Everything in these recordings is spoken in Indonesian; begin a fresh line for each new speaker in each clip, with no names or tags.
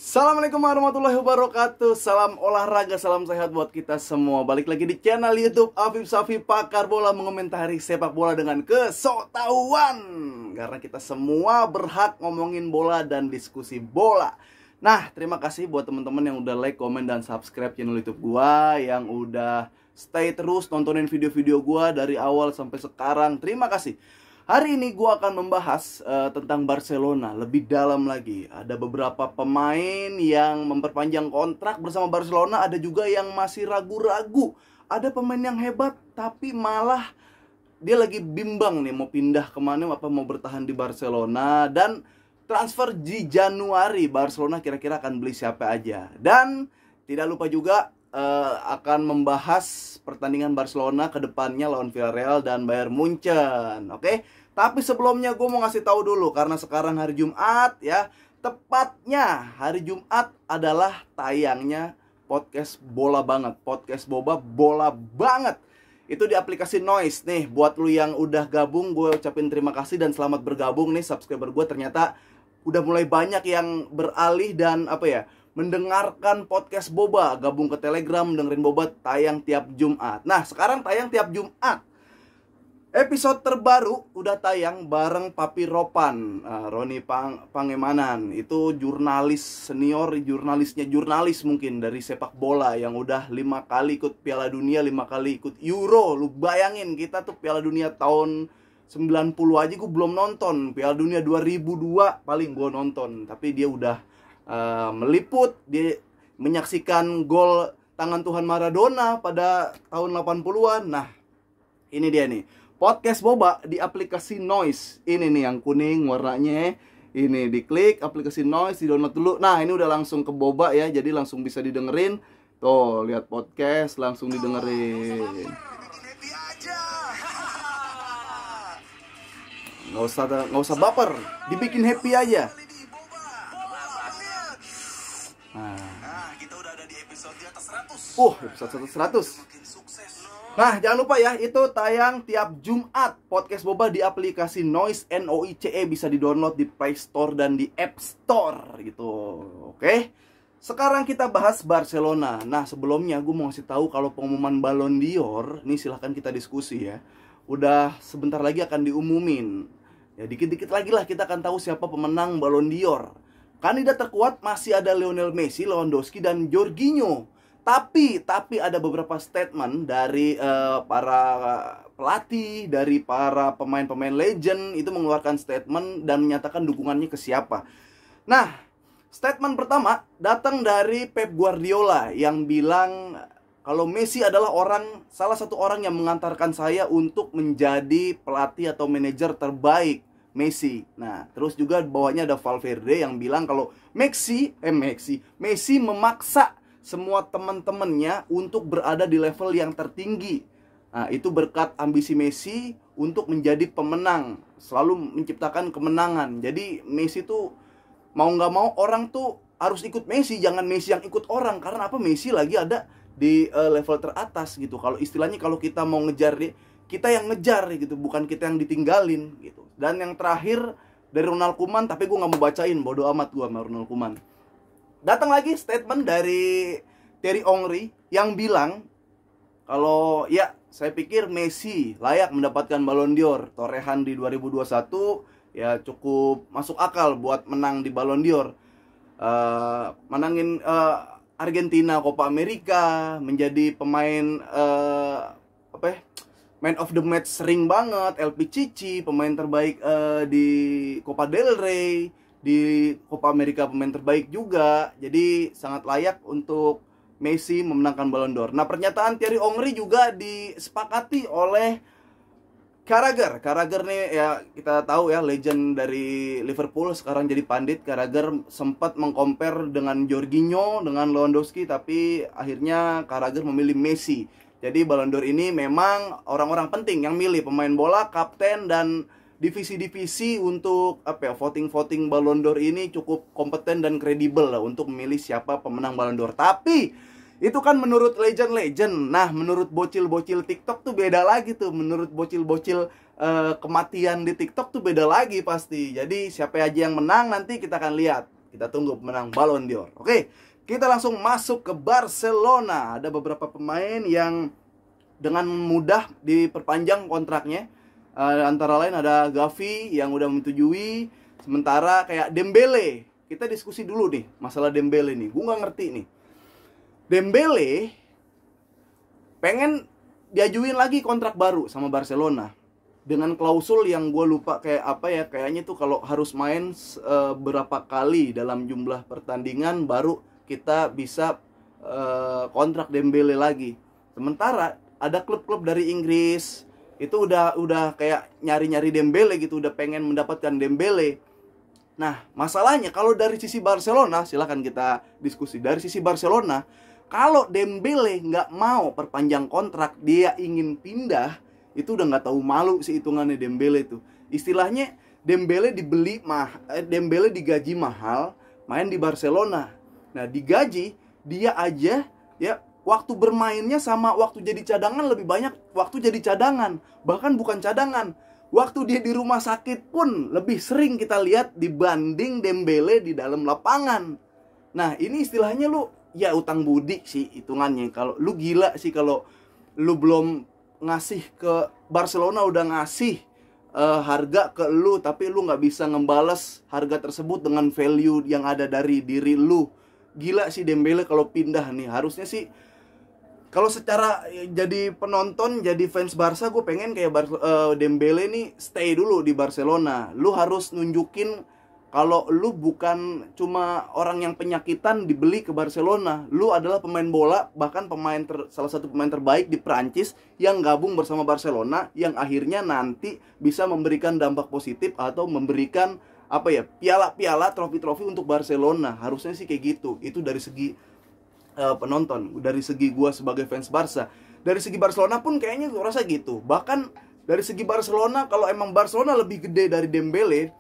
Assalamualaikum warahmatullahi wabarakatuh. Salam olahraga, salam sehat buat kita semua. Balik lagi di channel YouTube Afif Safi, pakar bola mengomentari sepak bola dengan kesoktahuan. Karena kita semua berhak ngomongin bola dan diskusi bola. Nah, terima kasih buat teman-teman yang udah like, komen, dan subscribe channel YouTube gua, yang udah stay terus nontonin video-video gua dari awal sampai sekarang. Terima kasih. Hari ini gue akan membahas tentang Barcelona lebih dalam lagi. Ada beberapa pemain yang memperpanjang kontrak bersama Barcelona, ada juga yang masih ragu-ragu. Ada pemain yang hebat tapi malah dia lagi bimbang nih mau pindah kemana, apa mau bertahan di Barcelona. Dan transfer di Januari Barcelona kira-kira akan beli siapa aja. Dan tidak lupa juga akan membahas pertandingan Barcelona ke depannya lawan Villarreal dan Bayern Munchen. Oke? Tapi sebelumnya gue mau ngasih tahu dulu, karena sekarang hari Jumat ya. Tepatnya hari Jumat adalah tayangnya podcast bola banget, podcast bola banget. Itu di aplikasi Noise nih. Buat lu yang udah gabung, gue ucapin terima kasih dan selamat bergabung nih. Subscriber gue ternyata udah mulai banyak yang beralih dan mendengarkan podcast boba, gabung ke Telegram, dengerin boba tayang tiap Jumat. Nah, sekarang tayang tiap Jumat. Episode terbaru udah tayang bareng Papi Ropan, Roni Pangemanan. Itu jurnalis senior, jurnalis mungkin dari sepak bola yang udah 5 kali ikut Piala Dunia, 5 kali ikut Euro. Lu bayangin, kita tuh Piala Dunia tahun 90 aja gue belum nonton. Piala Dunia 2002 paling gue nonton. Tapi dia udah meliput, dia menyaksikan gol tangan Tuhan Maradona pada tahun 80-an. Nah, ini dia nih, podcast boba di aplikasi Noise. Ini nih yang kuning warnanya. Ini diklik aplikasi Noise, di-download dulu. Nah, ini udah langsung ke boba ya, jadi langsung bisa didengerin. Tuh, lihat podcast langsung didengerin. Nggak usah baper, dibikin happy aja. Nah, kita udah ada di episode di atas 100. Episode 100. Nah, jangan lupa ya, itu tayang tiap Jumat. Podcast boba di aplikasi Noise, Noice, bisa di-download di Play Store dan di App Store gitu. Oke. Sekarang kita bahas Barcelona. Nah, sebelumnya gue mau ngasih tahu kalau pengumuman Ballon d'Or, ini silahkan kita diskusi ya, udah sebentar lagi akan diumumin. Ya, dikit-dikit lagi lah kita akan tahu siapa pemenang Ballon d'Or. Kandidat terkuat masih ada Lionel Messi, Lewandowski, dan Jorginho. Tapi ada beberapa statement dari para pelatih, dari para pemain-pemain legend, itu mengeluarkan statement dan menyatakan dukungannya ke siapa. Nah, statement pertama datang dari Pep Guardiola yang bilang kalau Messi adalah salah satu orang yang mengantarkan saya untuk menjadi pelatih atau manajer terbaik. Messi. Nah, terus juga bawahnya ada Valverde yang bilang kalau Messi memaksa semua teman-temannya untuk berada di level yang tertinggi. Nah, itu berkat ambisi Messi untuk menjadi pemenang, selalu menciptakan kemenangan. Jadi Messi tuh mau nggak mau orang tuh harus ikut Messi, jangan Messi yang ikut orang. Karena apa? Messi lagi ada di level teratas gitu. Kalau istilahnya kalau kita mau ngejar kita yang ngejar gitu, bukan kita yang ditinggalin gitu. Dan yang terakhir dari Ronald Koeman, tapi gue gak mau bacain, bodo amat gue sama Ronald Koeman. Datang lagi statement dari Thierry Henry yang bilang kalau ya saya pikir Messi layak mendapatkan Ballon d'Or. Torehan di 2021 ya cukup masuk akal buat menang di Ballon d'Or. Menangin Argentina Copa America, menjadi pemain Man of the Match sering banget, LPCC, pemain terbaik di Copa del Rey, di Copa America pemain terbaik juga. Jadi sangat layak untuk Messi memenangkan Ballon d'Or. Nah, pernyataan Thierry Henry juga disepakati oleh Carragher. Carragher nih ya kita tahu ya, legend dari Liverpool, sekarang jadi pandit. Carragher sempat mengcompare dengan Jorginho, dengan Lewandowski, tapi akhirnya Carragher memilih Messi. Jadi Ballon d'Or ini memang orang-orang penting yang milih, pemain bola, kapten, dan divisi-divisi untuk voting-voting Ballon d'Or ini cukup kompeten dan kredibel lah untuk memilih siapa pemenang Ballon d'Or. Tapi itu kan menurut legend-legend. Nah, menurut bocil-bocil TikTok tuh beda lagi tuh. Menurut bocil-bocil kematian di TikTok tuh beda lagi pasti. Jadi siapa aja yang menang nanti kita akan lihat. Kita tunggu pemenang Ballon d'Or. Oke, kita langsung masuk ke Barcelona. Ada beberapa pemain yang dengan mudah diperpanjang kontraknya. Antara lain ada Gavi yang udah menyetujui. Sementara kayak Dembele, kita diskusi dulu nih masalah Dembele nih. Gue nggak ngerti nih. Dembele pengen diajuin lagi kontrak baru sama Barcelona dengan klausul yang gue lupa kayak apa ya. Kayaknya tuh kalau harus main berapa kali dalam jumlah pertandingan baru kita bisa kontrak Dembele lagi. Sementara ada klub-klub dari Inggris itu udah kayak nyari-nyari Dembele gitu, udah pengen mendapatkan Dembele. Nah, masalahnya kalau dari sisi Barcelona, silakan kita diskusi. Dari sisi Barcelona, kalau Dembele nggak mau perpanjang kontrak, dia ingin pindah, itu udah nggak tahu malu sih hitungannya Dembele tuh. Istilahnya Dembele Dembele digaji mahal, main di Barcelona. Nah, digaji dia aja ya waktu bermainnya sama waktu jadi cadangan lebih banyak waktu jadi cadangan. Bahkan bukan cadangan, waktu dia di rumah sakit pun lebih sering kita lihat dibanding Dembele di dalam lapangan. Nah, ini istilahnya lu ya utang budi sih hitungannya. Kalau lu gila sih kalau lu belum ngasih ke Barcelona, udah ngasih harga ke lu, tapi lu nggak bisa ngebales harga tersebut dengan value yang ada dari diri lu. Gila sih Dembele kalau pindah nih. Harusnya sih kalau secara jadi penonton, jadi fans Barca, gue pengen kayak Dembele nih stay dulu di Barcelona. Lu harus nunjukin kalau lu bukan cuma orang yang penyakitan dibeli ke Barcelona. Lu adalah pemain bola, bahkan salah satu pemain terbaik di Prancis yang gabung bersama Barcelona, yang akhirnya nanti bisa memberikan dampak positif atau memberikan apa ya, piala-piala, trofi-trofi untuk Barcelona. Harusnya sih kayak gitu. Itu dari segi penonton. Dari segi gue sebagai fans Barca, dari segi Barcelona pun kayaknya gue rasa gitu. Bahkan dari segi Barcelona, kalau emang Barcelona lebih gede dari Dembele,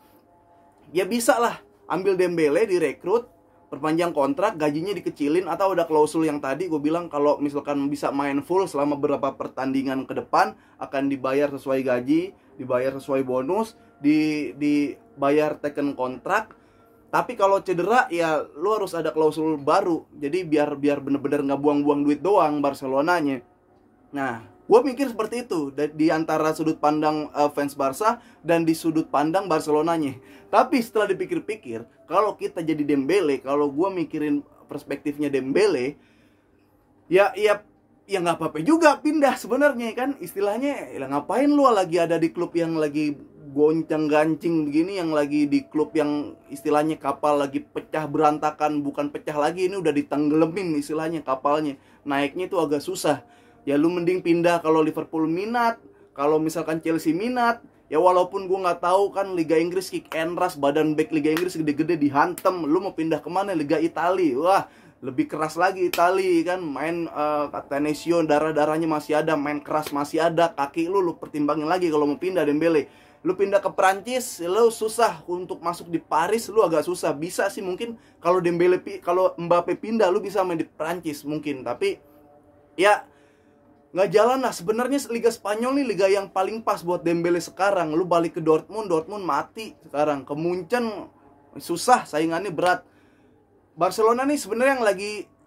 ya bisa lah ambil Dembele, direkrut, perpanjang kontrak, gajinya dikecilin, atau ada klausul yang tadi gue bilang kalau misalkan bisa main full selama beberapa pertandingan ke depan akan dibayar sesuai gaji, dibayar sesuai bonus, dibayar taken kontrak. Tapi kalau cedera ya lu harus ada klausul baru. Jadi biar bener-bener nggak buang-buang duit doang Barcelonanya. Nah, gue mikir seperti itu di antara sudut pandang fans Barca dan di sudut pandang Barcelonanya. Tapi setelah dipikir-pikir, kalau kita jadi Dembele, kalau gue mikirin perspektifnya Dembele, ya nggak apa-apa juga pindah sebenarnya kan. Istilahnya ya ngapain lu lagi ada di klub yang lagi goncang-gancing begini, yang lagi di klub yang istilahnya kapal lagi pecah berantakan, bukan pecah lagi, ini udah ditenggelamin istilahnya kapalnya. Naiknya itu agak susah. Ya lu mending pindah kalau Liverpool minat, kalau misalkan Chelsea minat. Ya walaupun gue nggak tahu kan Liga Inggris kick and rush, badan back Liga Inggris gede-gede dihantem. Lu mau pindah kemana? Liga Italia. Wah, lebih keras lagi Italia kan. Main Tenesio, darah-darahnya masih ada, main keras masih ada. Kaki lu pertimbangin lagi kalau mau pindah Dembele. Lu pindah ke Prancis, lu susah untuk masuk di Paris, lu agak susah. Bisa sih mungkin kalau kalau Mbappe pindah, lu bisa main di Prancis mungkin. Tapi ya nggak jalan lah. Sebenarnya Liga Spanyol nih liga yang paling pas buat Dembele sekarang. Lu balik ke Dortmund mati sekarang. Ke Munchen susah, saingannya berat. Barcelona nih sebenarnya yang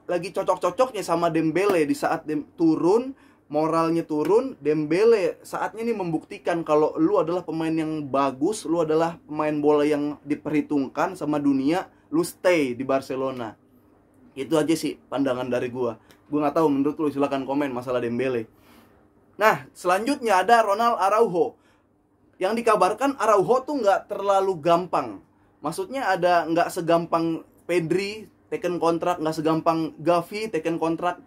lagi cocok-cocoknya sama Dembele di saat turun. Moralnya turun, Dembele saatnya nih membuktikan kalau lu adalah pemain yang bagus, lu adalah pemain bola yang diperhitungkan sama dunia, lu stay di Barcelona. Itu aja sih pandangan dari gua. Gua nggak tahu menurut lu, silakan komen masalah Dembele. Nah, selanjutnya ada Ronald Araujo. Yang dikabarkan Araujo tuh nggak terlalu gampang. Maksudnya nggak segampang Pedri taken kontrak, nggak segampang Gavi taken kontrak.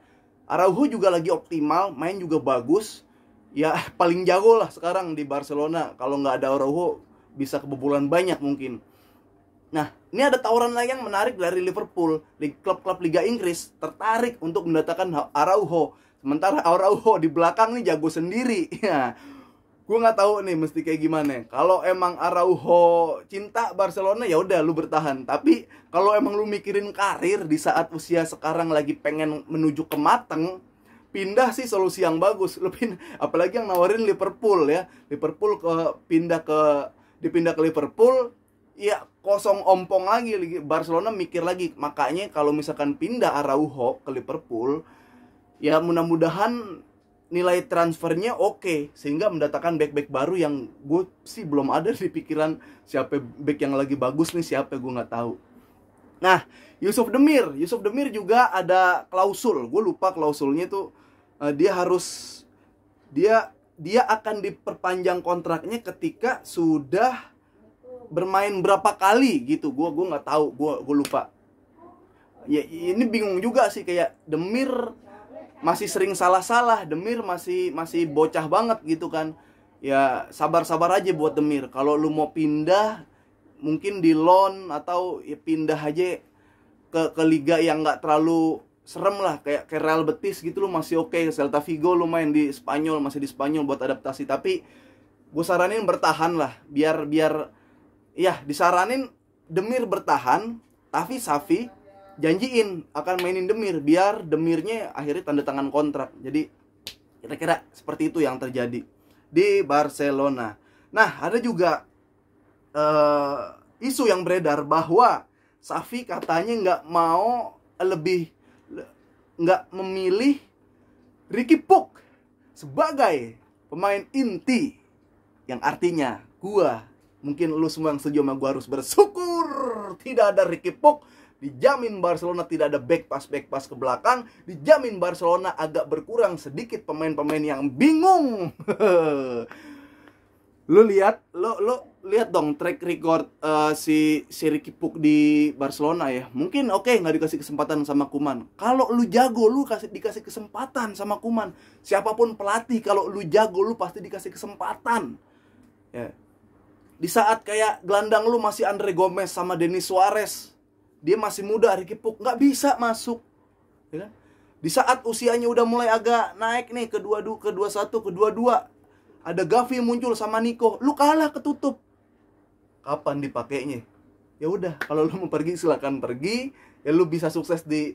Araujo juga lagi optimal, main juga bagus. Ya paling jago lah sekarang di Barcelona. Kalau nggak ada Araujo bisa kebobolan banyak mungkin. Nah, ini ada tawaran lagi yang menarik dari Liverpool. Klub-klub Liga Inggris tertarik untuk mendatangkan Araujo. Sementara Araujo di belakang nih jago sendiri. Ya, gue nggak tahu nih mesti kayak gimana. Kalau emang Araujo cinta Barcelona, ya udah lu bertahan. Tapi kalau emang lu mikirin karir di saat usia sekarang lagi pengen menuju ke mateng, pindah sih solusi yang bagus. Lu apalagi yang nawarin Liverpool ya. Dipindah ke Liverpool, ya kosong ompong lagi. Barcelona mikir lagi. Makanya kalau misalkan pindah Araujo ke Liverpool, ya mudah-mudahan nilai transfernya oke, sehingga mendatangkan back-back baru yang gue sih belum ada di pikiran siapa back yang lagi bagus nih, siapa gue nggak tahu. Nah, Yusuf Demir juga ada klausul, gue lupa klausulnya tuh, dia akan diperpanjang kontraknya ketika sudah bermain berapa kali gitu. Gue nggak tahu, gue lupa. Ya ini bingung juga sih, kayak Demir masih sering salah-salah, Demir masih bocah banget gitu kan. Ya sabar-sabar aja buat Demir. Kalau lu mau pindah mungkin di loan atau ya pindah aja ke liga yang nggak terlalu serem lah, kayak Real Betis gitu, lu masih oke. Celta Vigo lu main di Spanyol, masih di Spanyol buat adaptasi. Tapi gue saranin bertahan lah, biar ya disaranin Demir bertahan, tapi Xavi janjiin akan mainin Demir, biar Demirnya akhirnya tanda tangan kontrak. Jadi kira-kira seperti itu yang terjadi di Barcelona. Nah, ada juga isu yang beredar bahwa Xavi katanya nggak memilih Ricky Puig sebagai pemain inti, yang artinya mungkin lu semua yang setuju sama gua harus bersyukur tidak ada Ricky Puig. Dijamin Barcelona tidak ada back pass ke belakang. Dijamin Barcelona agak berkurang sedikit pemain-pemain yang bingung. Lu lihat dong track record si Ricky Puig di Barcelona ya. Mungkin oke, nggak dikasih kesempatan sama Koeman. Kalau lu jago, lu dikasih kesempatan sama Koeman. Siapapun pelatih, kalau lu jago, lu pasti dikasih kesempatan. Ya. Di saat kayak gelandang lu masih Andre Gomez sama Denis Suarez, dia masih muda, Ricky Puig nggak bisa masuk, ya kan? Di saat usianya udah mulai agak naik nih, ke-22, ke-22, ada Gavi muncul sama Nico, lu kalah, ketutup. Kapan dipakainya? Ya udah, kalau lu mau pergi silakan pergi, ya lu bisa sukses di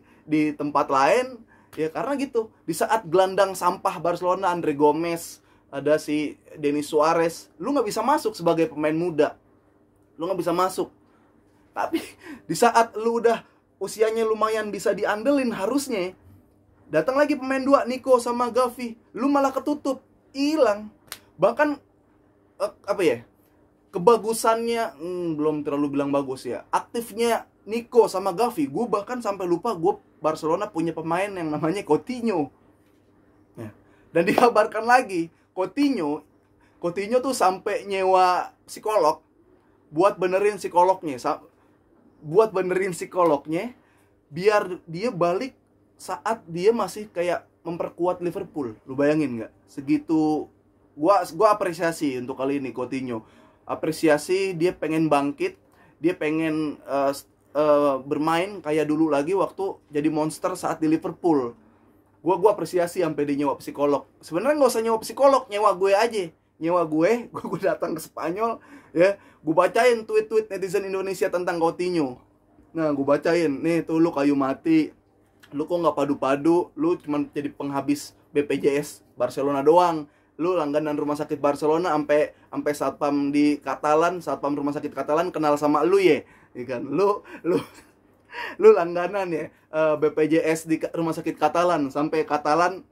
tempat lain, ya karena gitu. Di saat gelandang sampah Barcelona, Andre Gomez, ada si Denis Suarez, lu nggak bisa masuk sebagai pemain muda, lu nggak bisa masuk. Tapi di saat lu udah usianya lumayan bisa diandelin, harusnya datang lagi pemain dua, Nico sama Gavi, lu malah ketutup, hilang. Bahkan kebagusannya belum terlalu bilang bagus ya. Aktifnya Nico sama Gavi, gue bahkan sampai lupa Barcelona punya pemain yang namanya Coutinho. Ya. Dan dikabarkan lagi Coutinho tuh sampai nyewa psikolog buat benerin psikolognya, biar dia balik saat dia masih kayak memperkuat Liverpool. Lu bayangin nggak? Segitu. Gua apresiasi untuk kali ini Coutinho. Apresiasi, dia pengen bangkit, dia pengen bermain kayak dulu lagi waktu jadi monster saat di Liverpool. Gua apresiasi sampai dia nyewa psikolog. Sebenarnya nggak usah nyewa psikolog, nyewa gue aja. Gue datang ke Spanyol, ya, gue bacain tweet-tweet netizen Indonesia tentang Coutinho. Nah, gue bacain, nih tuh lu kayu mati, lu kok nggak padu-padu, lu cuma jadi penghabis BPJS Barcelona doang, lu langganan rumah sakit Barcelona, sampai satpam di Katalan, satpam rumah sakit Katalan kenal sama lu ya, kan? Lu langganan ya BPJS di rumah sakit Katalan, sampai Katalan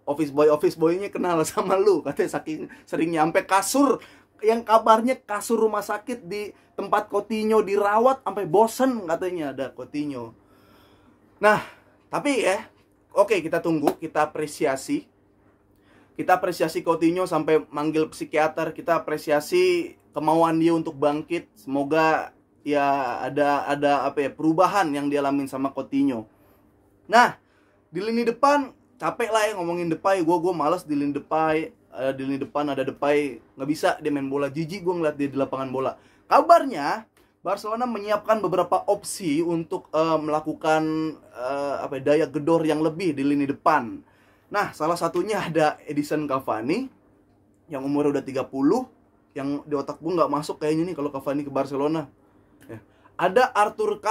office boynya kenal sama lu, katanya saking seringnya, sampai kasur yang kabarnya kasur rumah sakit di tempat Coutinho dirawat sampai bosen katanya ada Coutinho. Nah, tapi ya oke, kita tunggu, kita apresiasi Coutinho sampai manggil psikiater, kita apresiasi kemauan dia untuk bangkit. Semoga ya ada perubahan yang dialamin sama Coutinho. Nah, di lini depan capek lah ya ngomongin Depay. Gue males di lini Depay. Di lini depan ada Depay, nggak bisa dia main bola, jijik gue ngeliat dia di lapangan bola. Kabarnya Barcelona menyiapkan beberapa opsi untuk melakukan daya gedor yang lebih di lini depan. Nah, salah satunya ada Edison Cavani yang umurnya udah 30, yang di otak gue nggak masuk kayaknya nih kalau Cavani ke Barcelona. Ya. Ada Arthur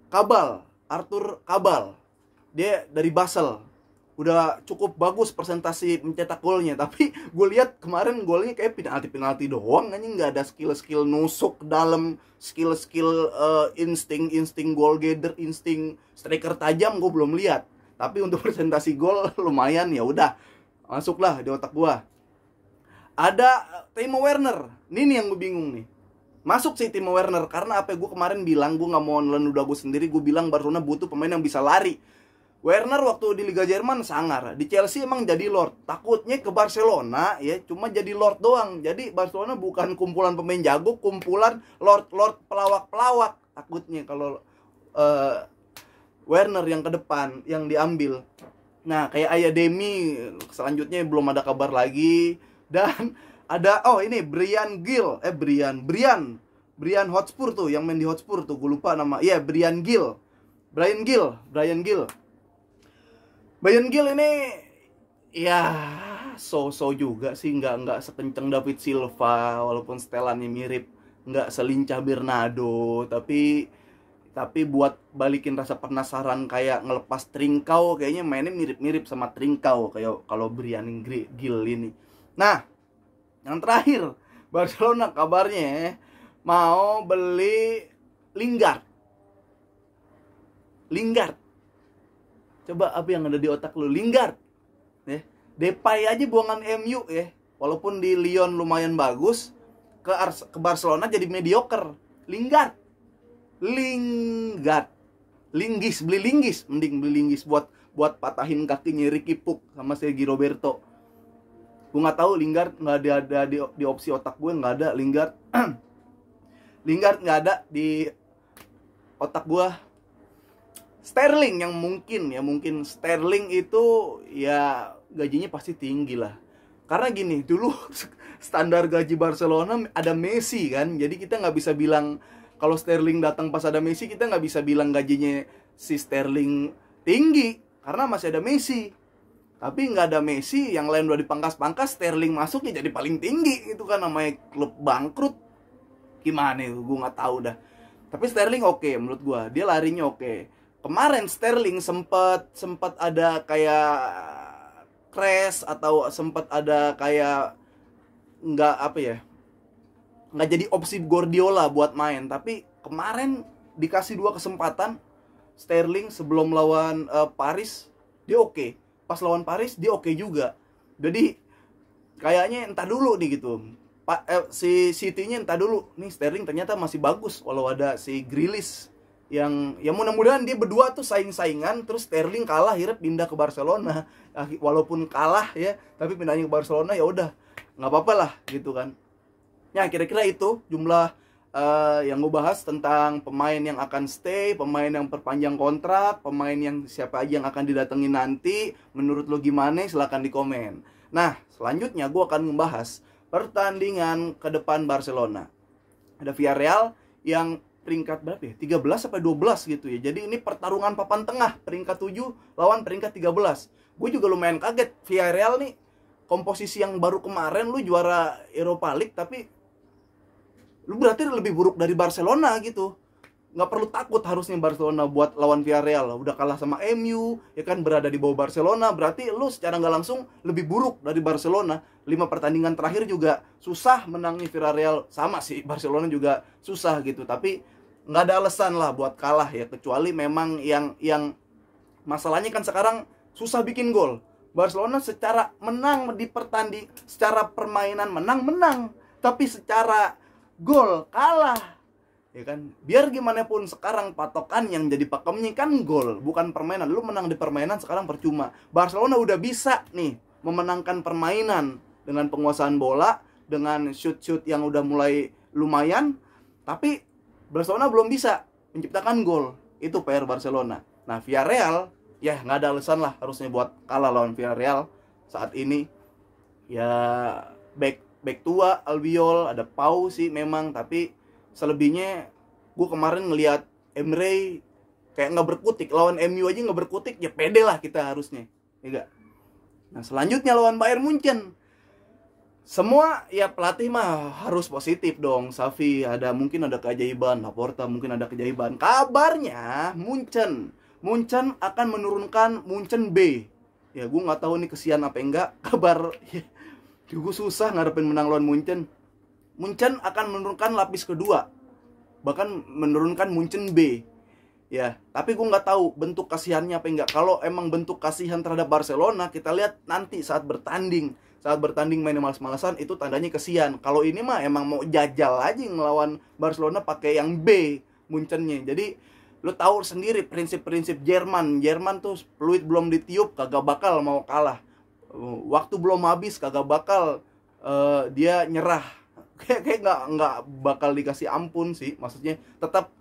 Cabal. Dia dari Basel. udah cukup bagus presentasi mencetak golnya, tapi gue lihat kemarin golnya kayak penalti doang, anjing, nggak ada skill nusuk dalam, skill insting goal gather, insting striker tajam gue belum lihat. Tapi untuk presentasi gol lumayan, ya udah masuklah di otak gue. Ada Timo Werner, ini nih yang gue bingung nih. Masuk sih Timo Werner, karena apa, gue kemarin bilang gue nggak mau nelen udah gue sendiri, gue bilang Barcelona butuh pemain yang bisa lari. Werner waktu di Liga Jerman sangar, di Chelsea emang jadi Lord. Takutnya ke Barcelona ya cuma jadi Lord doang. Jadi Barcelona bukan kumpulan pemain jago, kumpulan Lord pelawak-pelawak. Takutnya kalau Werner yang ke depan yang diambil. Nah, kayak Ayademi selanjutnya belum ada kabar lagi. Dan ada ini Brian Hotspur tuh, yang main di Hotspur tuh, gue lupa nama. Iya, Brian Gill ini ya so juga sih, nggak sekenceng David Silva, walaupun setelannya mirip, nggak selincah Bernardo, tapi buat balikin rasa penasaran kayak ngelepas Trincao, kayaknya mainnya mirip-mirip sama Trincao kayak kalau Brian Gil ini. Nah, yang terakhir, Barcelona kabarnya mau beli Lingard. Coba apa yang ada di otak lu? Lingard ya. Depay aja buangan MU ya. Walaupun di Lyon lumayan bagus, ke Barcelona jadi mediocre. Lingard. Linggis, mending beli Linggis buat patahin kakinya Ricky Puig sama Sergio Roberto. Gue nggak tahu, Lingard nggak ada di opsi otak gue, nggak ada Lingard. Lingard nggak ada di otak gue. Sterling yang mungkin Sterling itu ya gajinya pasti tinggi lah. Karena gini, dulu standar gaji Barcelona ada Messi kan, jadi kita nggak bisa bilang kalau Sterling datang pas ada Messi, kita nggak bisa bilang gajinya si Sterling tinggi karena masih ada Messi. Tapi nggak ada Messi, yang lain udah dipangkas-pangkas, Sterling masuk ya jadi paling tinggi. Itu kan namanya klub bangkrut. Gimana itu, gue nggak tahu dah. Tapi Sterling oke, menurut gue dia larinya oke. Kemarin Sterling sempat ada kayak crash, atau sempat ada kayak nggak jadi opsi Guardiola buat main. Tapi kemarin dikasih 2 kesempatan Sterling sebelum lawan Paris, dia oke. Pas lawan Paris dia oke juga. Jadi kayaknya entah dulu nih gitu. Si City-nya entah dulu. Nih Sterling ternyata masih bagus walau ada si Grealish yang ya mudah-mudahan dia berdua tuh saing-saingan, terus Sterling kalah akhirnya pindah ke Barcelona. Walaupun kalah ya, tapi pindahnya ke Barcelona ya udah nggak apa-apa lah gitu kan. Ya kira-kira itu jumlah yang gue bahas tentang pemain yang akan stay, pemain yang perpanjang kontrak, pemain yang siapa aja yang akan didatengin nanti. Menurut lo gimana? Silahkan di komen. Nah, selanjutnya gue akan membahas pertandingan ke depan Barcelona. Ada Villarreal yang peringkat berapa ya? 13 sampai 12 gitu ya. Jadi ini pertarungan papan tengah, peringkat 7 lawan peringkat 13. Gue juga lumayan kaget, Villarreal nih komposisi yang baru kemarin lu juara Europa League, tapi lu berarti lebih buruk dari Barcelona gitu. Nggak perlu takut harusnya Barcelona buat lawan Villarreal. Udah kalah sama MU, ya kan, berada di bawah Barcelona. Berarti lu secara nggak langsung lebih buruk dari Barcelona. 5 pertandingan terakhir juga susah menangnya Villarreal. Sama sih, Barcelona juga susah gitu. Tapi nggak ada alasan lah buat kalah ya. Kecuali memang yang masalahnya kan sekarang susah bikin gol. Barcelona secara menang di secara permainan menang. Tapi secara gol kalah. Ya kan, biar gimana pun sekarang patokan yang jadi pakemnya kan gol, bukan permainan. Lu menang di permainan sekarang percuma. Barcelona udah bisa nih memenangkan permainan dengan penguasaan bola, dengan shoot yang udah mulai lumayan, tapi Barcelona belum bisa menciptakan gol. Itu PR Barcelona. Nah, Villarreal ya nggak ada alasan lah harusnya buat kalah lawan Villarreal saat ini. Ya back tua Albiol, ada Pau sih memang, tapi selebihnya gue kemarin ngelihat Emre kayak nggak berkutik. Lawan MU aja nggak berkutik, ya pede lah kita harusnya, ya gak? Nah, selanjutnya lawan Bayern Munchen. Semua ya pelatih mah harus positif dong. Xavi mungkin ada keajaiban, Laporta mungkin ada keajaiban. Kabarnya Munchen akan menurunkan Munchen B, Ya gue nggak tahu nih kesian apa enggak kabar. Gue susah ngarepin menang lawan Munchen. Munchen akan menurunkan lapis kedua, bahkan menurunkan Munchen B. Ya, tapi gue nggak tahu bentuk kasihannya apa enggak. Kalau emang bentuk kasihan terhadap Barcelona, kita lihat nanti saat bertanding. Saat bertanding main malas-malasan, itu tandanya kasihan. Kalau ini mah emang mau jajal aja ngelawan Barcelona pakai yang B Munchennya. Jadi lu tahu sendiri prinsip-prinsip Jerman. Jerman tuh peluit belum ditiup kagak bakal mau kalah. Waktu belum habis kagak bakal dia nyerah. Kayak nggak bakal dikasih ampun sih. Maksudnya tetap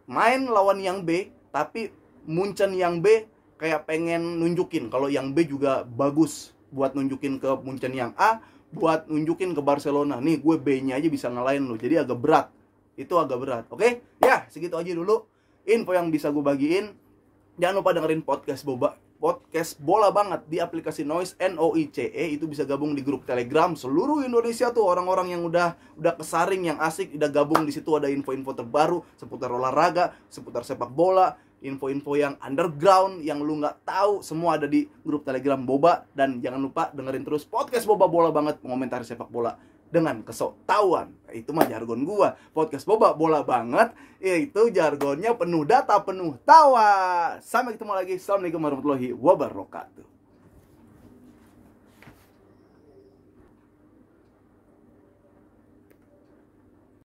main lawan yang B, tapi Munchen yang B kayak pengen nunjukin kalau yang B juga bagus, buat nunjukin ke Munchen yang A, buat nunjukin ke Barcelona, nih gue B-nya aja bisa ngalahin lo. Jadi agak berat. Itu agak berat. Oke? Ya, segitu aja dulu info yang bisa gue bagiin. Jangan lupa dengerin podcast bola banget di aplikasi Noise, NOICE. Itu bisa gabung di grup Telegram seluruh Indonesia tuh, orang-orang yang udah kesaring, yang asik, udah gabung di situ. Ada info-info terbaru seputar olahraga, seputar sepak bola, info-info yang underground yang lu nggak tahu, semua ada di grup Telegram Boba. Dan jangan lupa dengerin terus podcast Boba Bola Banget, mengomentari sepak bola dengan kesoktahuan. Itu mah jargon gua. Podcast Boba Bola Banget itu jargonnya penuh data, penuh tawa. Sampai ketemu lagi. Assalamualaikum warahmatullahi wabarakatuh.